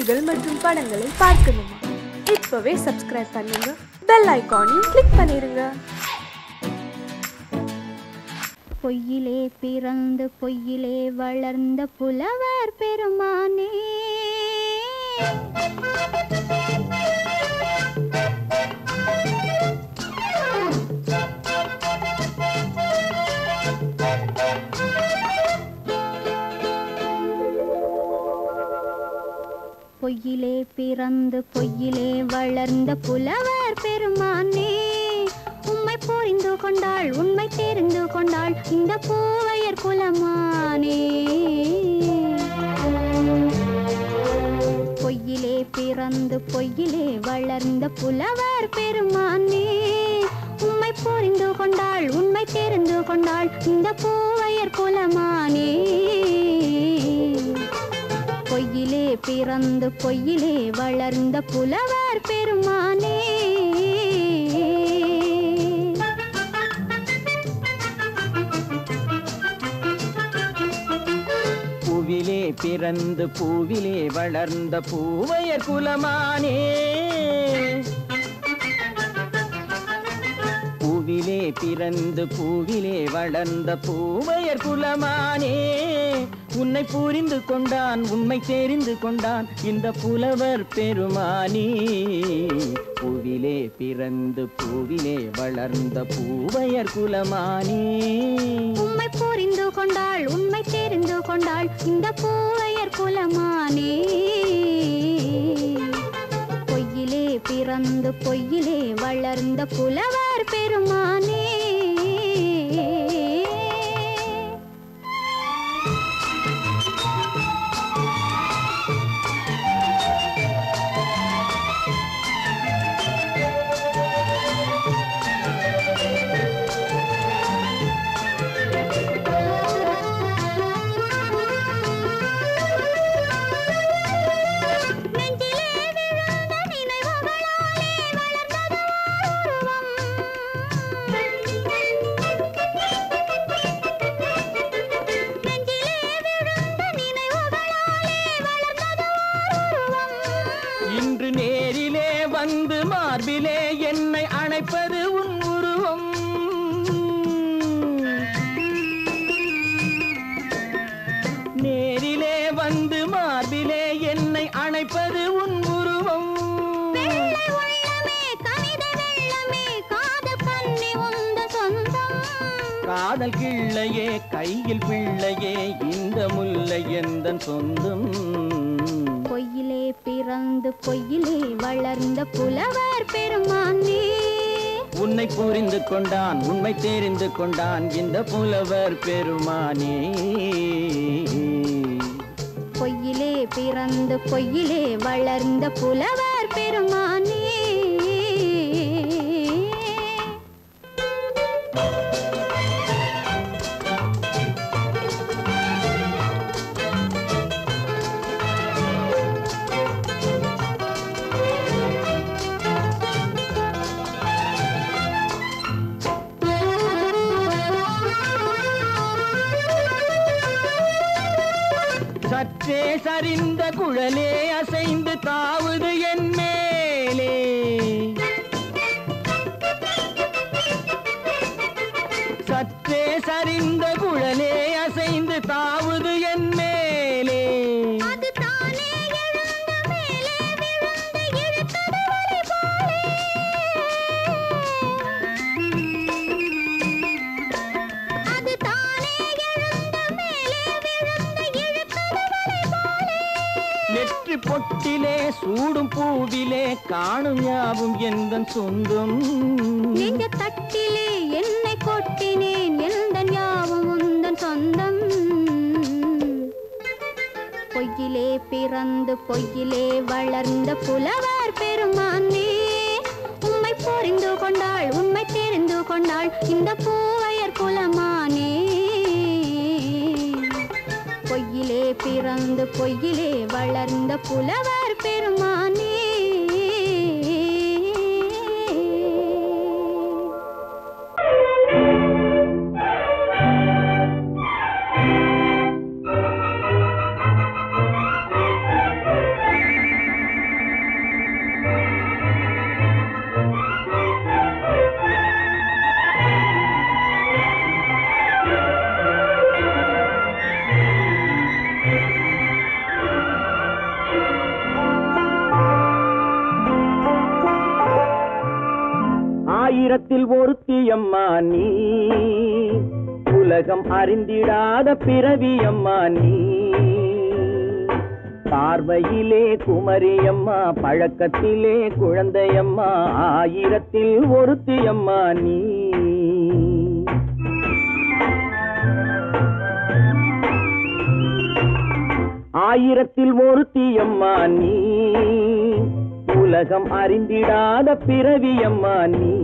நிகழ்ச்சிகள் மற்றும் படங்களை பார்க்கணுமா? இப்பவே சப்ஸ்கிரைப் பண்ணுங்க, பெல் ஐகானையும் கிளிக் பண்ணிருங்க. பொய்யிலே பிறந்து பொய்யிலே வளர்ந்த புலவர் பெருமானே, பொய்யிலே பிறந்து பொய்யிலே வளர்ந்த புலவர் பெருமானே, உம்மை புரிந்து கொண்டாள் உண்மை தெரிந்து கொண்டாள் இந்த பூவையர் குலமானே. பொய்யிலே பிறந்து பொய்யிலே வளர்ந்த புலவர் பெருமானே, உம்மை புரிந்து கொண்டாள் உண்மை தெரிந்து கொண்டாள் இந்த பூவையர் குலமானே. பொய்யிலே பிறந்து பொய்யிலே வளர்ந்த புலவர் பெருமானே. பூவிலே பிறந்து பூவிலே வளர்ந்த பூவையர் குலமானே, பூவிலே பிறந்து பூவிலே வளர்ந்த பூவையர் குலமானே, உன்னை புரிந்து கொண்டான் உண்மை தெரிந்து கொண்டான் இந்த புலவர் பெருமானே. பூவிலே பிறந்து பூவிலே வளர்ந்த பூவையர் குலமானே, உம்மை புரிந்து கொண்டாள் உண்மை தெரிந்து கொண்டாள் இந்த பூவையர் குலமானே. பொய்யிலே பிறந்து பொய்யிலே வளர்ந்த புலவர் பெருமானே. இன்று நேரிலே வந்து மார்பிலே என்னை அணைப்பது உன் உருவம், நேரிலே வந்து மார்பிலே என்னை அணைப்பது உன் உருவம். காதல் கிள்ளையே கையில் பிள்ளையே இந்த முல்லை எந்தன் சொந்தம். பொய்யிலே பிறந்து பொய்யிலே வளர்ந்த புலவர் பெருமானே, உன்னை புரிந்து கொண்டான் உண்மை தெரிந்து கொண்டான் இந்த புலவர் பெருமானே. பொய்யிலே பிறந்து பொய்யிலே வளர்ந்த புலவர் பெருமானே. சற்றே சரிந்த குழலே அசைந்து தாவுது என் மேலே, சற்றே சரிந்த குழலே அசைந்து தாவுது என் மேலே. நெற்றி பொட்டிலே சூடும் பூவிலே காணும் யாவும் எந்தன் சொந்தம். நெஞ்ச தட்டிலே என்னை கொட்டினேன் எந்தன் யாவும் உந்தன் சொந்தம். பொய்யிலே பிறந்து பொய்யிலே வளர்ந்த புலவர் பெருமானே, உம்மை புரிந்து கொண்டாள் உண்மை தெரிந்து கொண்டாள் இந்த பூவையர் குலமானே. பொய்யிலே பிறந்து பொய்யிலே வளர்ந்த புலவர் பெருமானே. ஆயிரத்தில் ஒருத்தியம்மா நீ, உலகம் அறிந்திடாத பிறவியம்மா நீ. பார்வையிலே குமரியம்மா, பழக்கத்திலே குழந்தையம்மா, ஆயிரத்தில் ஒருத்தியம்மா நீ. ஆயிரத்தில் ஒருத்தியம்மா நீ, உலகம் அறிந்திடாத பிறவியம்மா நீ.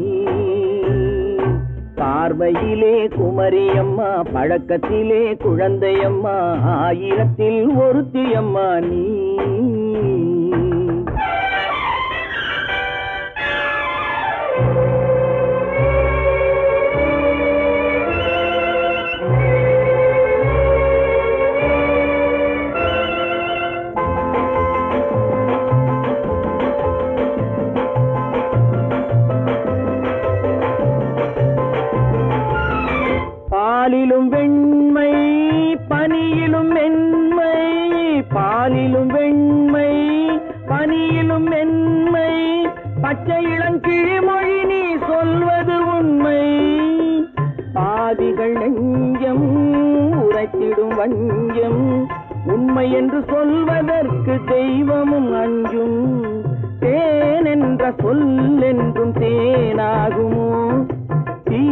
பார்வையிலே குமரியம்மா, பழக்கத்திலே குழந்தையம்மா, ஆயிரத்தில் ஒருத்தியம்மா நீ. பாலிலும் வெண்மை பனியிலும் மென்மை, பாலிலும் வெண்மை பனியிலும் மென்மை, பச்சை இளங்கிழிமொழி நீ சொல்வது உண்மை. பாதிகள் நெஞ்சம் உரைத்திடும் வஞ்சம், உண்மை என்று சொல்வதற்கு தெய்வமும் அஞ்சும். தேன் என்ற சொல் என்றும் தேனாகுமோ, தீ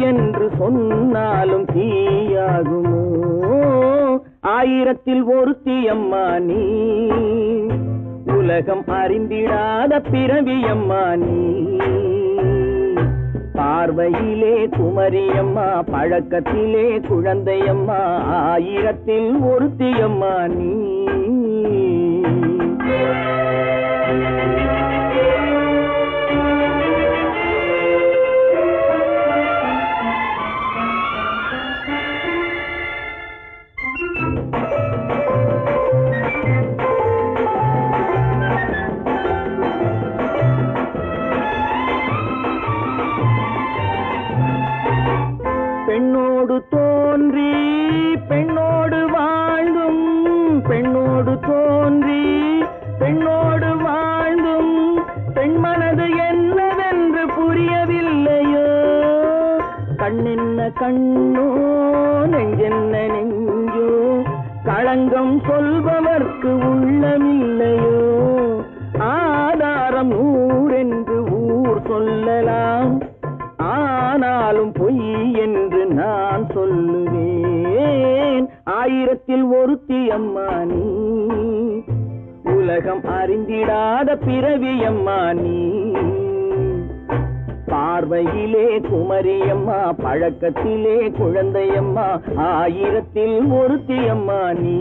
என்று சொன்னாலும் தீயாகுமோ. ஆயிரத்தில் ஒருத்தியம்மா நீ, உலகம் அறிந்திடாத பிறவியம்மா நீ. பார்வையிலே குமரியம்மா, பழக்கத்திலே குழந்தையம்மா, ஆயிரத்தில் ஒருத்தியம்மா நீ. பெண்ணோடு தோன்றி பெண்ணோடு வாழ்ந்தும், பெண்ணோடு தோன்றி பெண்ணோடு வாழ்ந்தும், பெண் மனது என்னவென்று புரியவில்லையோ. கண்ணென்ன கண்ணோ, நெஞ்சென்ன நெஞ்சோ, களங்கம் சொல்பவர்க்கு உள்ளமில்லையோ. ஆதாரம் ஊரென்று ஊர் சொல்லலாம், ஆனாலும் பொய் என்று நான் சொல்லுவேன். ஆயிரத்தில் ஒருத்தியம்மா நீ, உலகம் அறிந்திடாத பிறவியம்மா நீ. பார்வையிலே குமரியம்மா, பழக்கத்திலே குழந்தையம்மா, ஆயிரத்தில் ஒருத்தியம்மா நீ.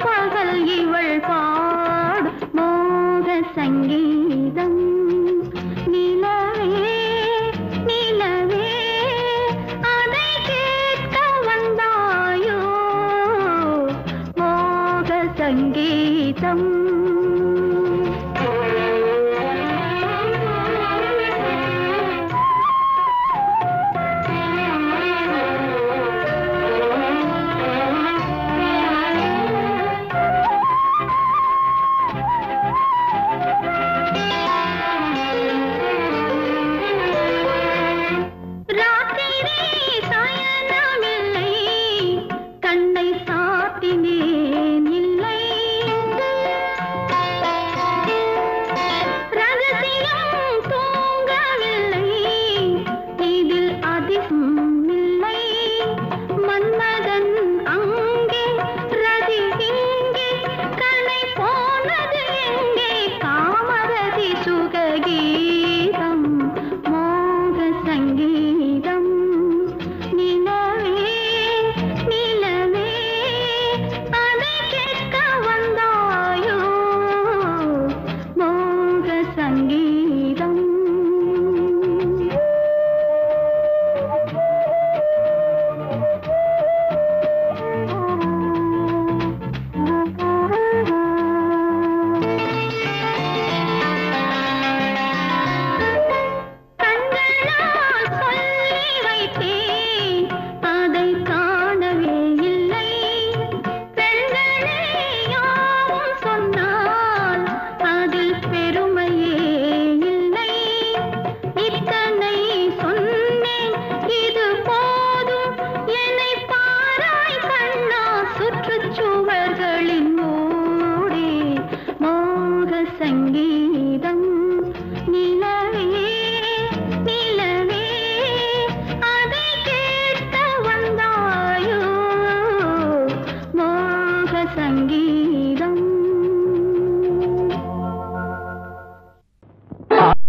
பகல் இவள் பாடும் மோக சங்கீதம். சங்கீதம்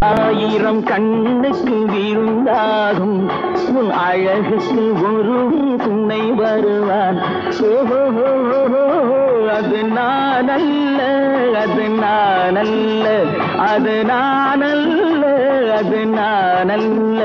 ஆயிரம் கண்ணுக்கு விருந்தாகும் உன் அழகுக்கு ஒரு துணை வருவான். அது நானல்ல, அது நானல்ல, அது நானல்ல, அது நானல்ல.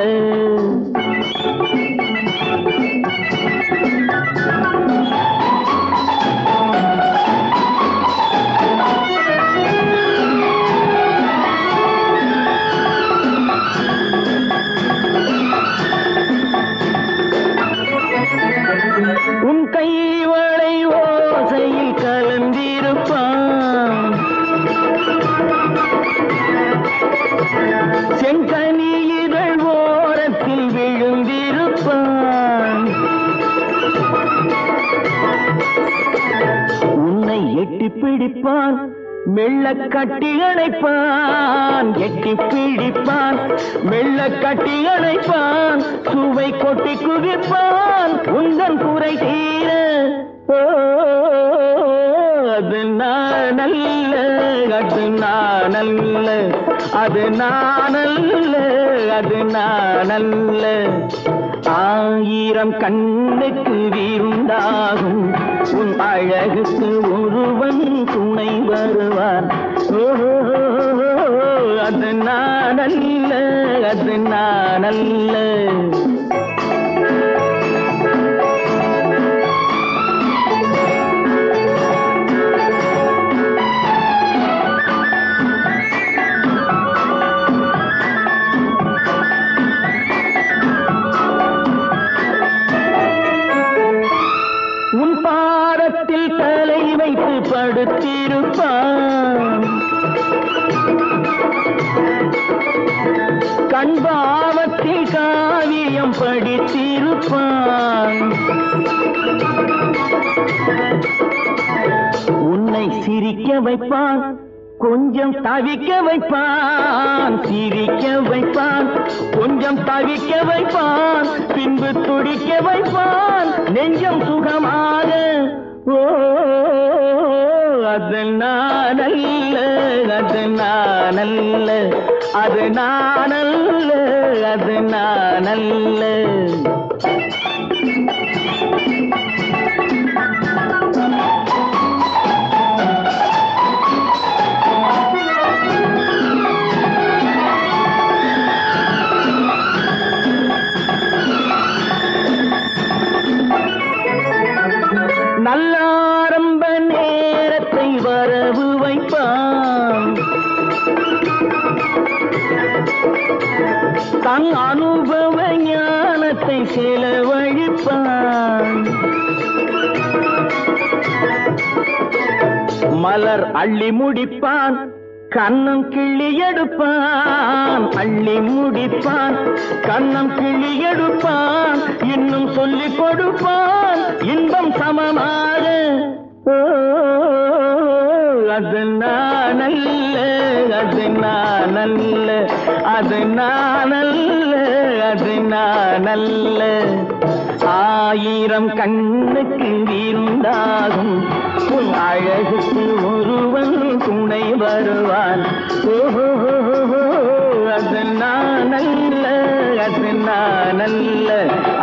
உன் கைவளை ஓசையில் கலந்திருப்பான், செங்கனி இதழ் ஓரத்தில் விழுந்திருப்பான். உன்னை எட்டி பிடிப்பான், மெல்ல கட்டி அணைப்பான், எட்டி பிடிப்பான், மெல்ல கட்டி அணைப்பான், சுவை கொட்டி குவிப்பான் உந்தன் குறை தீர. அது நானல்ல, அது நானல்ல, அது நானல்ல, அது நானல்ல. ஆயிரம் கண்ணுக்கு விருந்தாகும் உன் அழகுக்கு ஒருவன் துணை வருவான். அது நானல்ல, அது நானல்ல. உன் பாதத்தில் தலை வைத்து படுத்திருப்பான், கண்பாவத்தில் காவியம் படித்திருப்பான். உன்னை சிரிக்க வைப்பான், கொஞ்சம் தவிக்க வைப்பான், சிரிக்க வைப்பான், கொஞ்சம் தவிக்க வைப்பான், பின்பு துடிக்க வைப்பான் நெஞ்சம் சுகமாக. அது நானல்ல, அது நானல்ல, அது நானல்ல, அது நானல்ல. நல்ல ஆரம்ப நேரத்தை தன் அனுபவ ஞானத்தை செலவழிப்பான். மலர் அள்ளி முடிப்பான், கண்ணம் கிள்ளி எடுப்பான். அள்ளி முடிப்பான், கண்ணம் கிள்ளி எடுப்பான். இன்னும் சொல்லிக் கொடுப்பான் இன்பம் சமமாக. அது நானல்ல, அது நானல்ல, அது நானல்ல, அது நானல்ல. ஆயிரம் கண்ணுக்கு விருந்தாகும் உன் அழகுக்கு ஒருவன் துணை வருவான். அது நானல்ல, அது நானல்ல,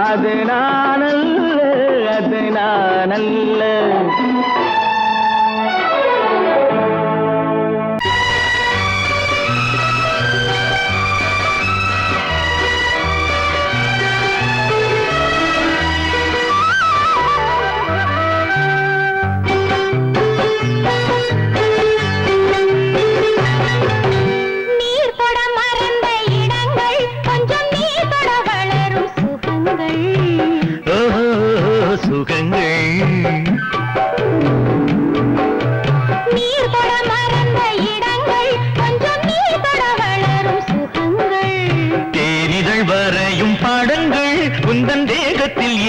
அது நானல்ல, அது நானல்ல.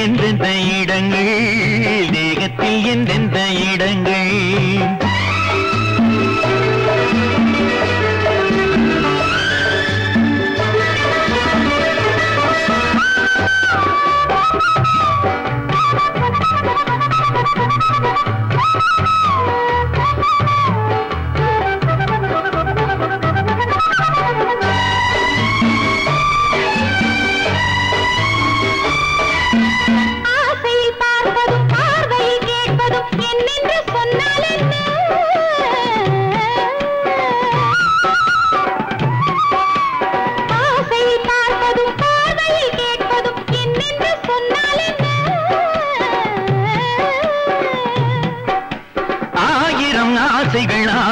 எந்தெந்த இடங்கள், தேகத்தில் எந்தெந்த இடங்கள்.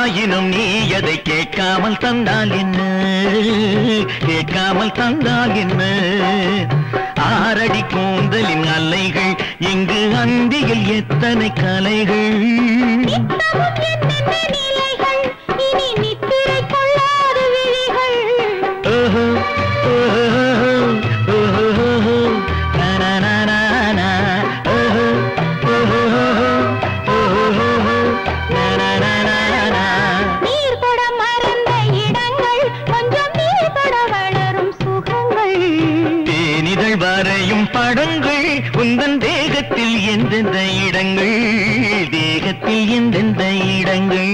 ஆயினும் நீ எதை கேட்காமல் தந்தால் என்ன, கேட்காமல் தந்தால் என்ன. ஆரடி கூந்தலின் அலைகள் இங்கு அந்தியில் எத்தனை கலைகள். படங்கள் உந்தன் தேகத்தில் எந்தெந்த இடங்கள், தேகத்தில் எந்தெந்த இடங்கள்.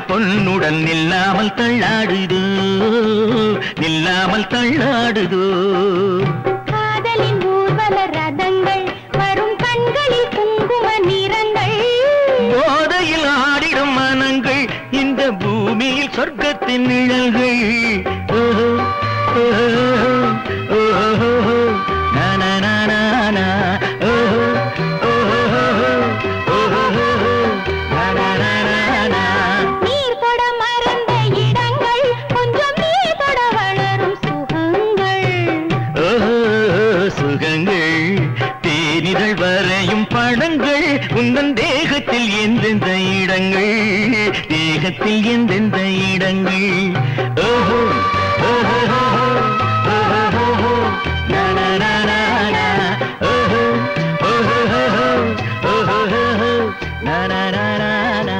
பொன்னுடன் நில்லாமல் தள்ளாடுதோ, நில்லாமல் தள்ளாடுதோ. காதலின் ஊர்வல ரதங்கள் வரும் கண்களில் குங்கும நிறங்கள். போதையில் ஆடிடும் மனங்கள் இந்த பூமியில் சொர்க்கத்தின் நிழல்கள். படங்கள் உந்தன் தேகத்தில் எந்தெந்த இடங்கள், தேகத்தில் எந்தெந்த இடங்கள். ஓஹோ ஓஹோ ஓஹோ நனனனன ஓஹோ ஓஹோ ஓஹோ நனனனன.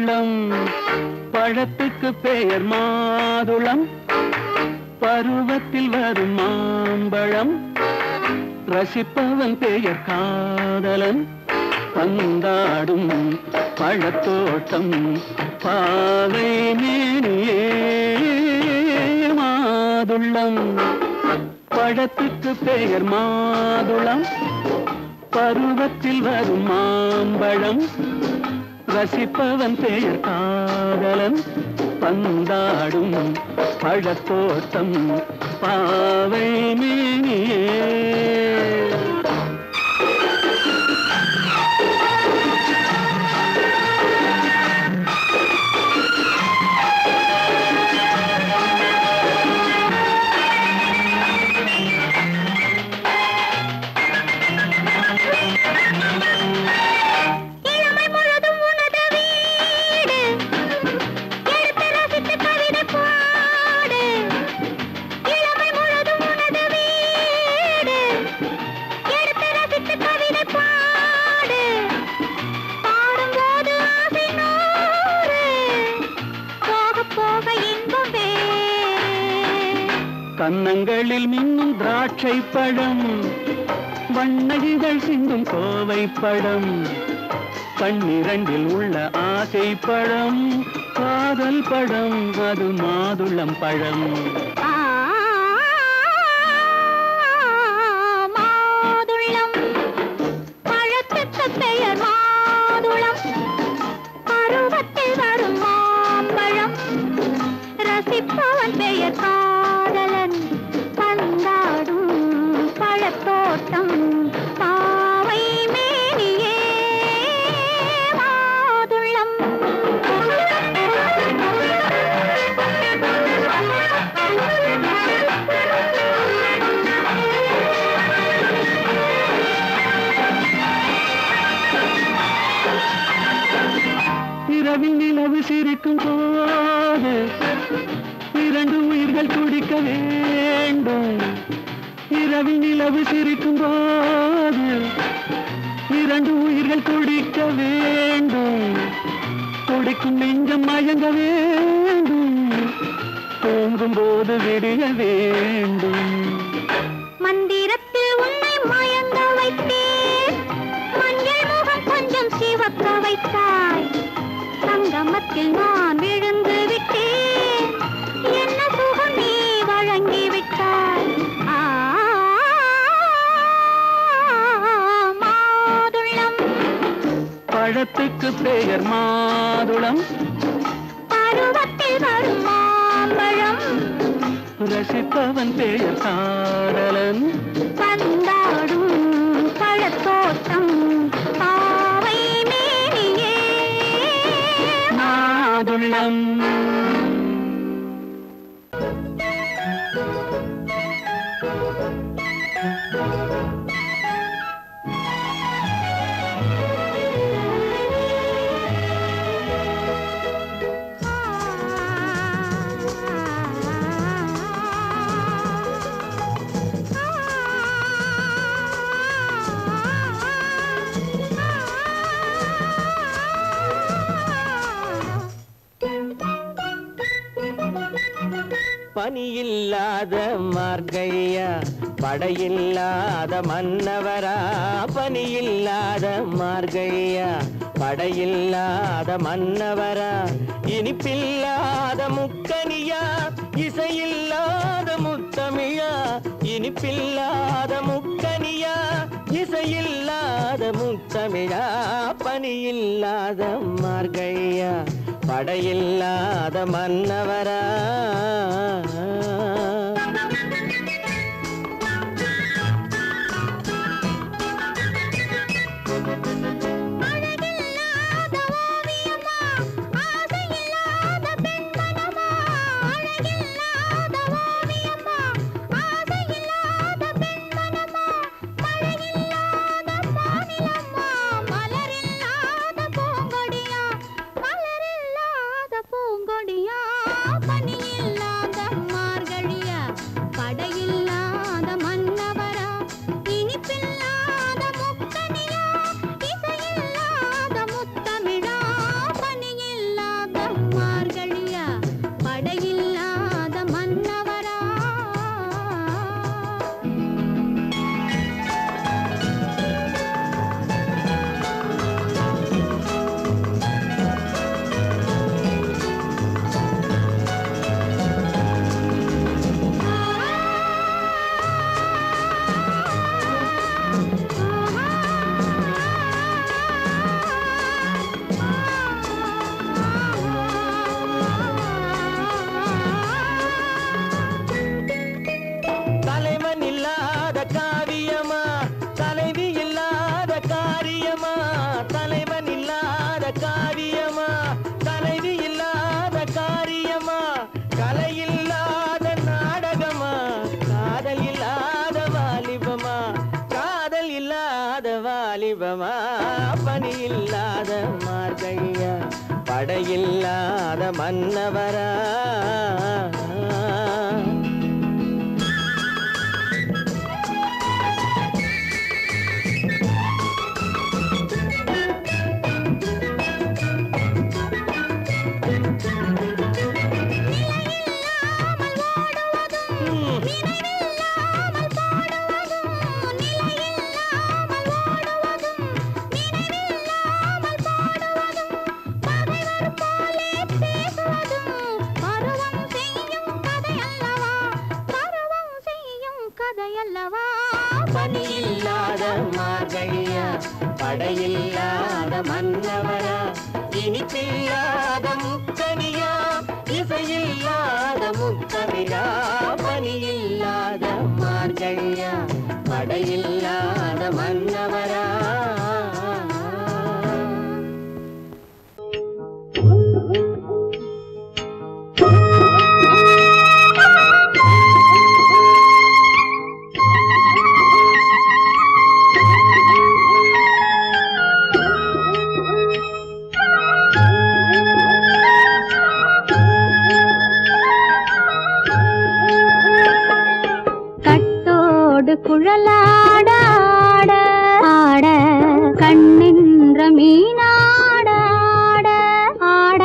மாதுளம் பழத்துக்கு பெயர் மாதுளம் பருவத்தில் வரும் மாம்பழம் ரசிப்பவன் பெயர் காதலன் பந்தாடும் பழத்தோட்டம் பாவை மேனியே மாதுளம் பழத்துக்கு பெயர் மாதுளம் பருவத்தில் வரும் மாம்பழம் ரசிப்பவன் பெயர் காதலன் பந்தாடும் பழத்தோட்டம் பாவை மேனியே கன்னங்களில் மின்னும் திராட்சை பழம் வண்ணகிகள் சிந்தும் கோவை பழம் கண்ணிரண்டில் உள்ள ஆசை பழம் காதல் பழம் அது மாதுளம் பழம் மாதுளம் பழத்துக்கு பெயர் மாதுளம் பருவத்தில் வரும் மாம்பழம் ரசிப்பவன் பெயர் காதலன் பந்தாடும் பழத்தோட்டம் பாவை மேனியே மாதுளம் இரவில் நிலவு சிரிக்கும் போது இரண்டு உயிர்கள் துடிக்க வேண்டும் இரவில் நிலவு சிரிக்கும் போது இரண்டு உயிர்கள் துடிக்க வேண்டும் துடிக்கும் நெஞ்சம் மயங்க வேண்டும் தூங்கும் போது விடிய வேண்டும் மந்திரத்தில் உன்னை மயங்க வைத்தேன் மஞ்சள் முகம் கொஞ்சம் சிவக்க வைத்தாய் சங்கமத்தில் நான் விழுந்து விட்டேன் என்ன சுகம் நீ வழங்கி விட்டாய் மாதுளம் பழத்துக்கு பெயர் மாதுளம் பருவத்தில் வரும் மாம்பழம் ரசிப்பவன் பெயர் காதலன் பந்தாடும் பழத்தோட்டம் பாவை மேனியே மாதுளம் பனியில்லாத மார்கழியா படையில்லாத மன்னவரா பனியில்லாத மார்கழியா படையில்லாத மன்னவரா இனிப்பில்லாத முக்கனியா இசையில்லாத முத்தமிழா இனிப்பில்லாத முக்கனியா இசையில்லாத முத்தமிழா பனியில்லாத மார்கழியா படையில்லாத மன்னவரா பூங்கொடியா பனியில்லாத இல்லாத வாலிபமா பனி இல்லாத மார்கழியா படையில்லாத மன்னவரா பனியில்லாத மார்கழியா படையில்லாத மன்னவரா இனிப்பில்லாத முக்கனியா இசையில்லாத முக்கவிரா பனியில்லாத மார்கழியா படையில்லாத மன்னவரா குழலாட ஆட ஆட கண்ணின்ற மீனாட ஆட ஆட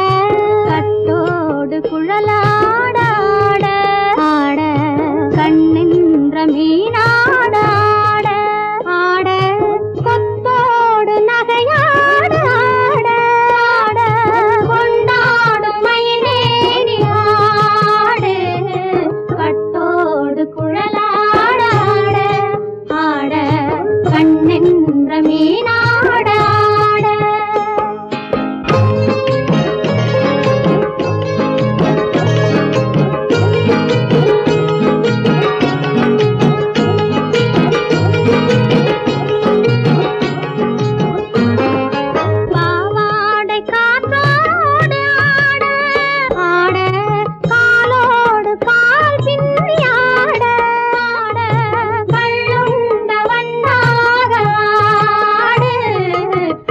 கட்டோடு குழலாட ஆட ஆட கண்ணின்ற மீனாட ஆட ஆட கொத்தோடு நகையாட ஆட ஆட கொண்டாடும் மயிலேறி ஆடு கட்டோடு குழலாட கண்ணென்ற மீனாட பாவாடை காற்றோடு ஆட ஆட காலோடு கால் பின்னி ஆட ஆட கள்ளுண்ட வண்ணாக ஆடு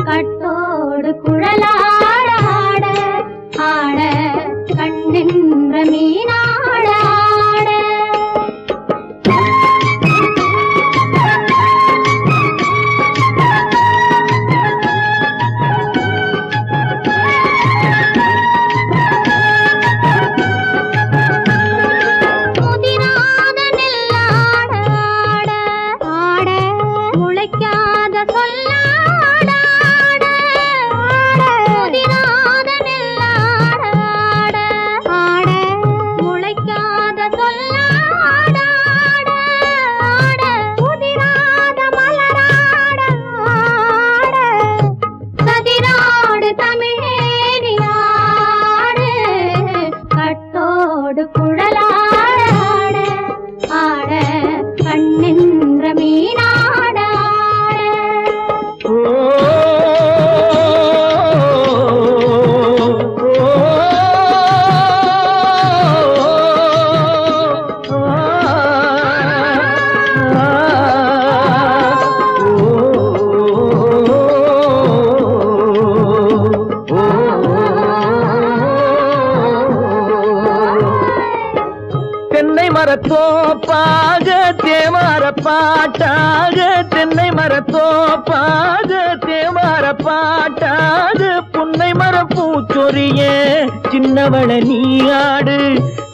கட்டோடு குழலாட ஆட ஆட கண்ணின்ற மீனாட ஆட முதிராத நெல்லாட ஆட ஆட முளைக்காத சொல்லாட ஆட ஆட முதிராத நெல்லாட ஆட ஆட முளைக்காத சொல்லாட ஆட ஆட முதிராத மலராட ஆட சதிராடு தமிழேறி ஆடு கட்டோடு குழலாட ஆட ஆட கண்ணின்ற மீனாட ஆட தென்னை மரத்தோப்பாக தேமார பாட்டாக தென்னை மரத்தோப்பாக தேமார பாட்டாக புன்னை மர பூச்சொரிய சின்னவள நீயாடு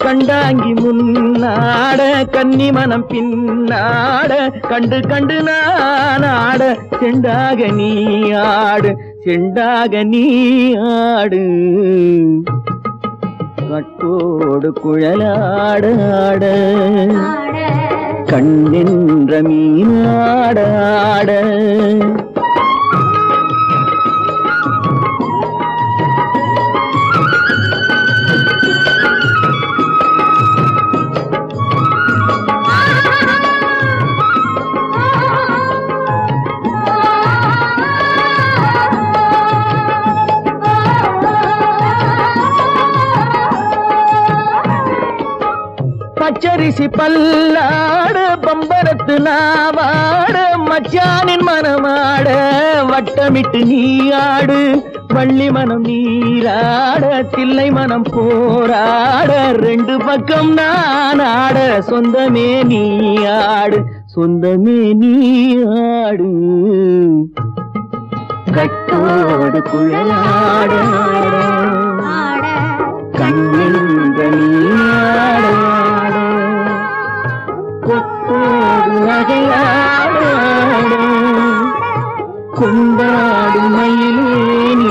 கண்டாங்கி முன்னாட கன்னி மனம் பின்னாட கண்டு கண்டு நானாட செண்டாக நீயாடு செண்டாக நீயாடு கட்டோடு குழலாட ஆட கண்ணின்ற மீனாட ஆட பரிசி பல்லாட பம்பரத்து நாவாட மச்சானின் மனமாட வட்டமிட்டு நீயாடு வள்ளி மனம் நீராட தில்லை மனம் போராட ரெண்டு பக்கம் நான் ஆட சொந்தமே நீயாடு சொந்தமே நீயாடு கட்டோடு குழலாட கண்ணிந்த நீயாட கொத்தோடு நகையாட கொண்டாடு மயிலே நீ